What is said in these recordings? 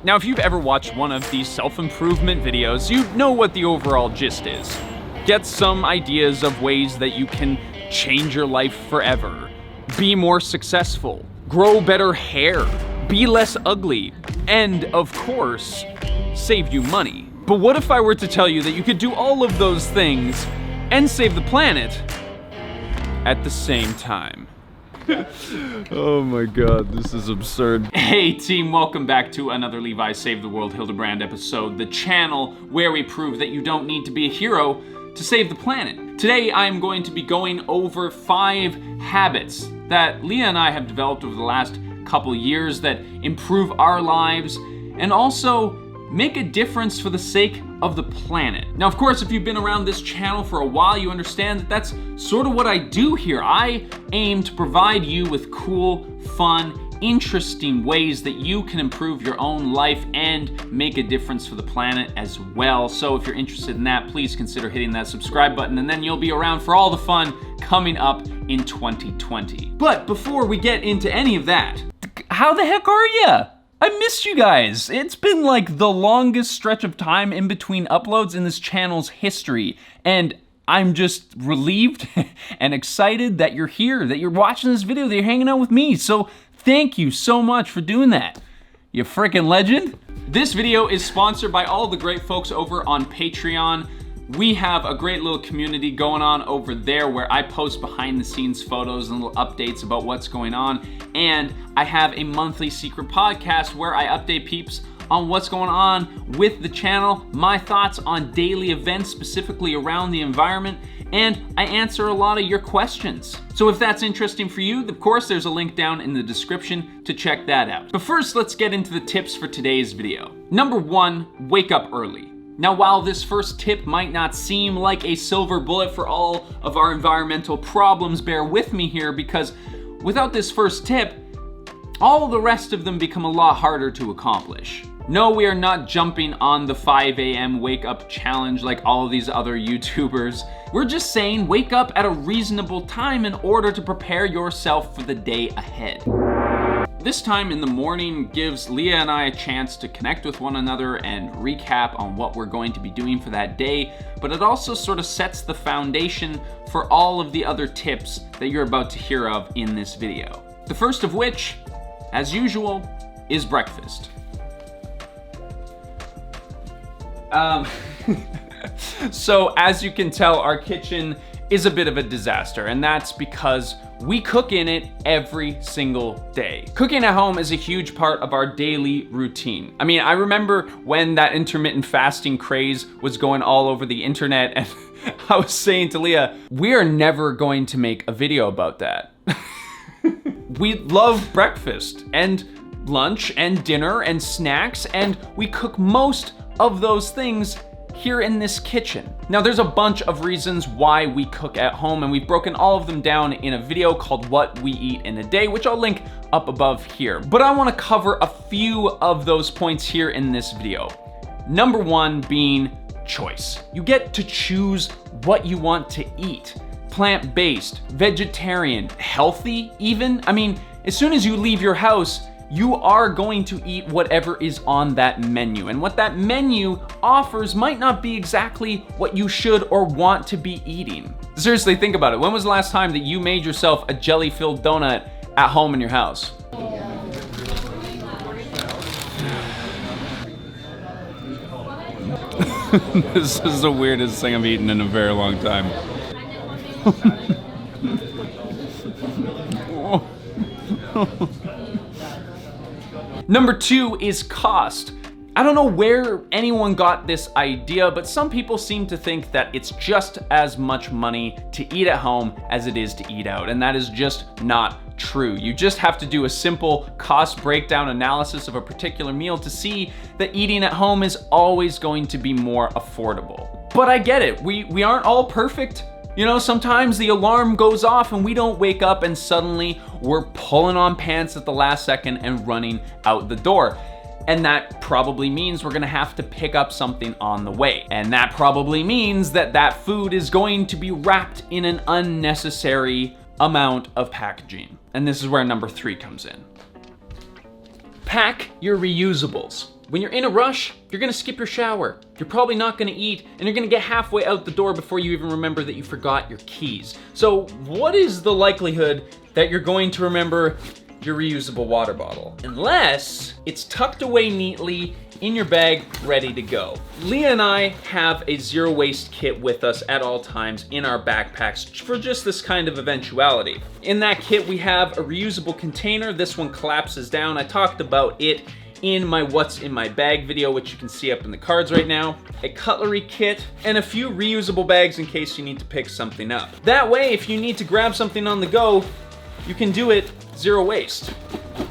Now, if you've ever watched one of these self-improvement videos, you know what the overall gist is. Get some ideas of ways that you can change your life forever, be more successful, grow better hair, be less ugly, and, of course, save you money. But what if I were to tell you that you could do all of those things and save the planet at the same time? Oh my god, this is absurd. Hey team, welcome back to another Levi Save the World Hildebrand episode, the channel where we prove that you don't need to be a hero to save the planet. Today I am going to be going over 5 habits that Leah and I have developed over the last couple years that improve our lives and also make a difference for the sake of the planet. Now, of course, if you've been around this channel for a while, you understand that that's sort of what I do here. I aim to provide you with cool, fun, interesting ways that you can improve your own life and make a difference for the planet as well. So if you're interested in that, please consider hitting that subscribe button, and then you'll be around for all the fun coming up in 2020. But before we get into any of that, how the heck are ya? I missed you guys. It's been like the longest stretch of time in between uploads in this channel's history, and I'm just relieved and excited that you're here, that you're watching this video, that you're hanging out with me. So thank you so much for doing that, you freaking legend. This video is sponsored by all the great folks over on Patreon. We have a great little community going on over there where I post behind the scenes photos and little updates about what's going on. And I have a monthly secret podcast where I update peeps on what's going on with the channel, my thoughts on daily events specifically around the environment, and I answer a lot of your questions. So if that's interesting for you, of course, there's a link down in the description to check that out. But first, let's get into the tips for today's video. Number 1, wake up early. Now, while this first tip might not seem like a silver bullet for all of our environmental problems, bear with me here, because without this first tip, all the rest of them become a lot harder to accomplish. No, we are not jumping on the 5 a.m. wake up challenge like all of these other YouTubers. We're just saying wake up at a reasonable time in order to prepare yourself for the day ahead. This time in the morning gives Leah and I a chance to connect with one another and recap on what we're going to be doing for that day, but it also sort of sets the foundation for all of the other tips that you're about to hear of in this video. The first of which, as usual, is breakfast. So as you can tell, our kitchen is a bit of a disaster, and that's because we cook in it every single day. Cooking at home is a huge part of our daily routine. I mean, I remember when that intermittent fasting craze was going all over the internet, and I was saying to Leah, we are never going to make a video about that. We love breakfast and lunch and dinner and snacks, and we cook most of those things here in this kitchen. Now, there's a bunch of reasons why we cook at home, and we've broken all of them down in a video called What We Eat in a Day, which I'll link up above here. But I wanna cover a few of those points here in this video. Number 1 being choice. You get to choose what you want to eat. Plant-based, vegetarian, healthy even. I mean, as soon as you leave your house, you are going to eat whatever is on that menu. And what that menu offers might not be exactly what you should or want to be eating. Seriously, think about it. When was the last time that you made yourself a jelly-filled donut at home in your house? This is the weirdest thing I've eaten in a very long time. Number 2 is cost. I don't know where anyone got this idea, but some people seem to think that it's just as much money to eat at home as it is to eat out, and that is just not true. You just have to do a simple cost breakdown analysis of a particular meal to see that eating at home is always going to be more affordable. But I get it, we aren't all perfect. You know, sometimes the alarm goes off and we don't wake up and suddenly we're pulling on pants at the last second and running out the door. And that probably means we're gonna have to pick up something on the way. And that probably means that that food is going to be wrapped in an unnecessary amount of packaging. And this is where number 3 comes in. Pack your reusables. When you're in a rush, you're gonna skip your shower. You're probably not gonna eat, and you're gonna get halfway out the door before you even remember that you forgot your keys. So what is the likelihood that you're going to remember your reusable water bottle? Unless it's tucked away neatly in your bag, ready to go. Leah and I have a zero waste kit with us at all times in our backpacks for just this kind of eventuality. In that kit, we have a reusable container. This one collapses down. I talked about it in my What's in My Bag video, which you can see up in the cards right now, a cutlery kit, and a few reusable bags in case you need to pick something up. That way, if you need to grab something on the go, you can do it zero waste.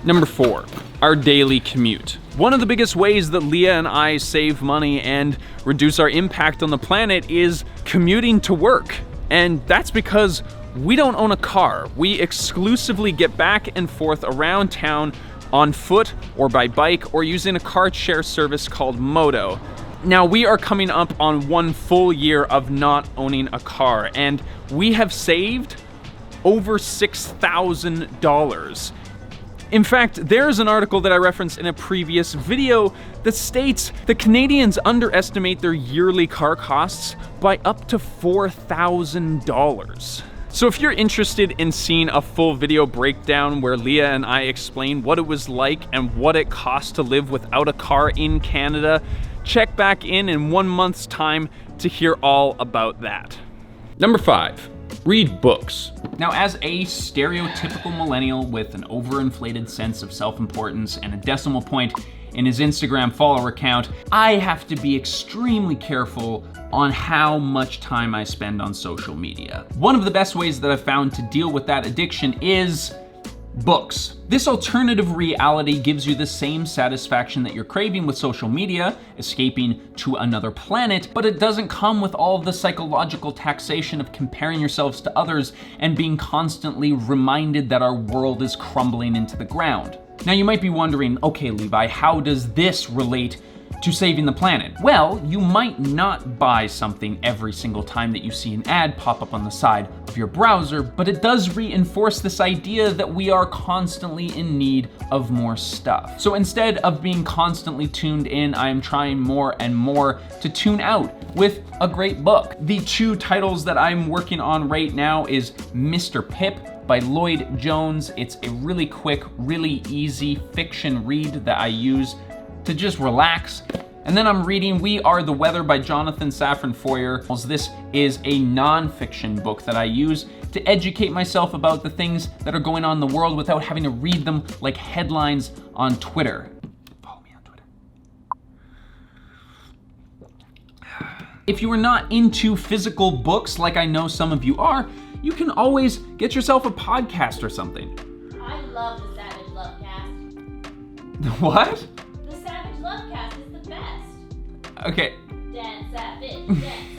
Number 4, our daily commute. One of the biggest ways that Leah and I save money and reduce our impact on the planet is commuting to work. And that's because we don't own a car. We exclusively get back and forth around town on foot or by bike or using a car share service called Moto. Now, we are coming up on 1 full year of not owning a car, and we have saved over $6,000. In fact, there's an article that I referenced in a previous video that states that Canadians underestimate their yearly car costs by up to $4,000. So if you're interested in seeing a full video breakdown where Leah and I explain what it was like and what it costs to live without a car in Canada, check back in 1 month's time to hear all about that. Number 5, read books. Now, as a stereotypical millennial with an overinflated sense of self-importance and a decimal point in his Instagram follower count, I have to be extremely careful on how much time I spend on social media. One of the best ways that I've found to deal with that addiction is books. This alternative reality gives you the same satisfaction that you're craving with social media, escaping to another planet, but it doesn't come with all of the psychological taxation of comparing yourselves to others and being constantly reminded that our world is crumbling into the ground. Now, you might be wondering, okay, Levi, how does this relate to saving the planet? Well, you might not buy something every single time that you see an ad pop up on the side of your browser, but it does reinforce this idea that we are constantly in need of more stuff. So instead of being constantly tuned in, I am trying more and more to tune out with a great book. The 2 titles that I'm working on right now is Mr. Pip by Lloyd Jones. It's a really quick, really easy fiction read that I use to just relax. And then I'm reading We Are the Weather by Jonathan Safran Foer. This is a non-fiction book that I use to educate myself about the things that are going on in the world without having to read them like headlines on Twitter. Follow me on Twitter. If you are not into physical books like I know some of you are, you can always get yourself a podcast or something. I love the Savage Lovecast. What? The Savage Lovecast is the best. Okay. Dan Savage, Dan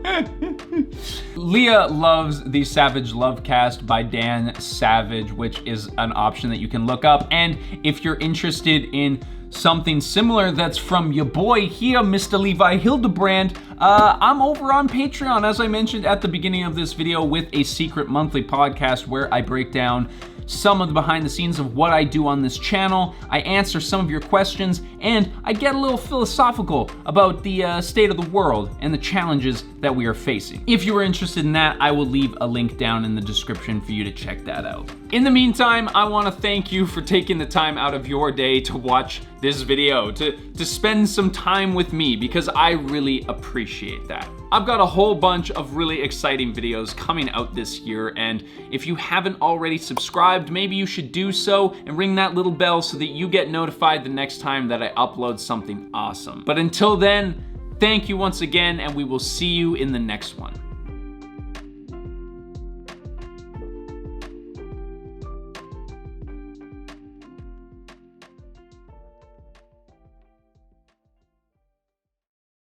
Savage. Leah loves the Savage Lovecast by Dan Savage, which is an option that you can look up. And if you're interested in something similar that's from your boy here, Mr. Levi Hildebrand, I'm over on Patreon, as I mentioned at the beginning of this video, with a secret monthly podcast where I break down some of the behind the scenes of what I do on this channel. I answer some of your questions, and I get a little philosophical about the state of the world and the challenges that we are facing. If you are interested in that, I will leave a link down in the description for you to check that out. In the meantime, I want to thank you for taking the time out of your day to watch this video, to spend some time with me, because I really appreciate that. I've got a whole bunch of really exciting videos coming out this year, and if you haven't already subscribed, maybe you should do so and ring that little bell so that you get notified the next time that I upload something awesome. But until then, thank you once again, and we will see you in the next one.